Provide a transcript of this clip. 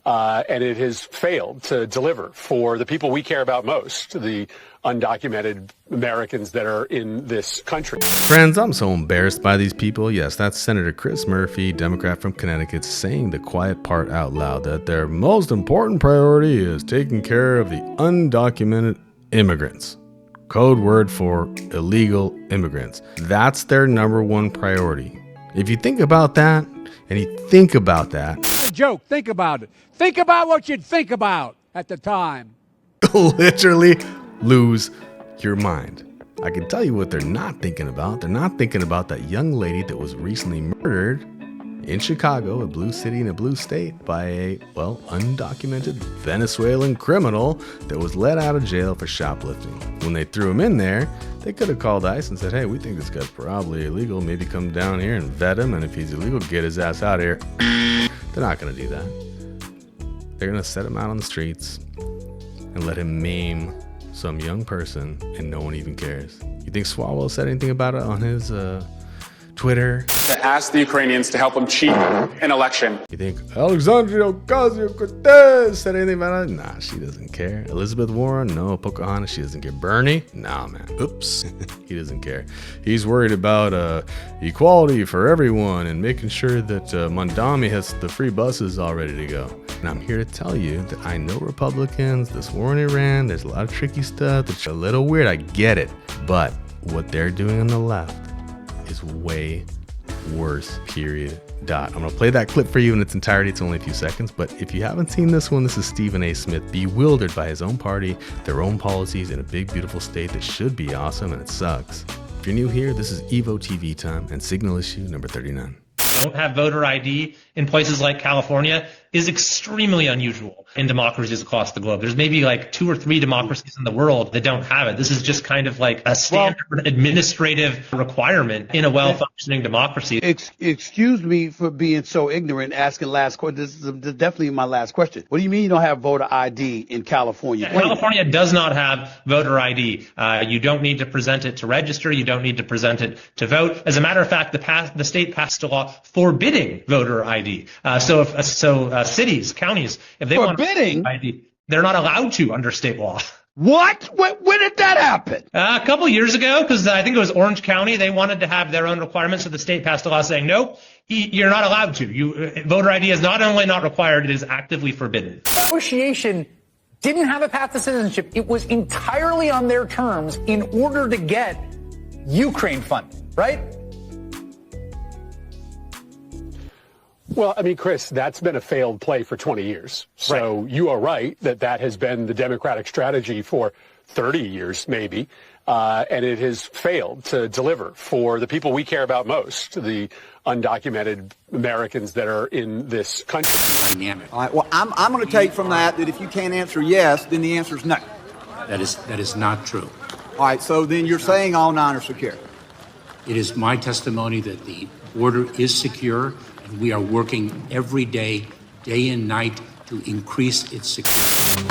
and it has failed to deliver for the people we care about most, the undocumented Americans that are in this country. Friends, I'm so embarrassed by these people. Yes, that's Senator Chris Murphy, Democrat from Connecticut, saying the quiet part out loud, that their most important priority is taking care of the undocumented immigrants. Code word for illegal immigrants. That's their number one priority. If you think about that, and you think about that... It's a joke. Think about it. Think about what you'd think about at the time. Literally lose your mind. I can tell you what they're not thinking about. They're not thinking about that young lady that was recently murdered in Chicago, a blue city in a blue state, by a, well, undocumented Venezuelan criminal that was let out of jail for shoplifting. When they threw him in there, they could have called ICE and said, hey, we think this guy's probably illegal. Maybe come down here and vet him, and if he's illegal, get his ass out of here. They're not going to do that. They're going to set him out on the streets and let him maim some young person, and no one even cares. You think Swalwell said anything about it on his Twitter? To ask the Ukrainians to help them cheat an election. You think Alexandria Ocasio-Cortez said anything about it? Nah, she doesn't care. Elizabeth Warren? No. Pocahontas? She doesn't care. Bernie? Nah, man. Oops. He doesn't care. He's worried about equality for everyone and making sure that Mondami has the free buses all ready to go. And I'm here to tell you that I know Republicans, this war in Iran, there's a lot of tricky stuff that's a little weird. I get it. But what they're doing on the left is way worse, period. I'm going to play that clip for you in its entirety. It's only a few seconds, but if you haven't seen this one, this is Stephen A. Smith, bewildered by his own party, their own policies in a big, beautiful state that should be awesome, and it sucks. If you're new here, this is EVOTVTime and signal issue number 39. Don't have voter ID in places like California is extremely unusual in democracies across the globe. There's maybe like 2 or 3 democracies in the world that don't have it. This is just kind of like a standard administrative requirement in a well-functioning democracy. Excuse me for being so ignorant, asking last question. This is definitely my last question. What do you mean you don't have voter ID in California? Yeah, California does not have voter ID. You don't need to present it to register. You don't need to present it to vote. As a matter of fact, the state passed a law forbidding voter ID. So cities, counties, if they want ID, they're not allowed to under state law. What? When did that happen? A couple years ago, because I think it was Orange County. They wanted to have their own requirements, so the state passed a law saying, no, you're not allowed to. Voter ID is not only not required, it is actively forbidden. Negotiation didn't have a path to citizenship. It was entirely on their terms in order to get Ukraine funding, right? Well, I mean, Chris, that's been a failed play for 20 years. So right. You are right that has been the Democratic strategy for 30 years, maybe. And it has failed to deliver for the people we care about most, the undocumented Americans that are in this country. All right. Well, I'm going to take from that if you can't answer yes, then the answer is no. That is not true. All right. So then you're saying all 9 are secure. It is my testimony that the border is secure. We are working every day and night, to increase its security.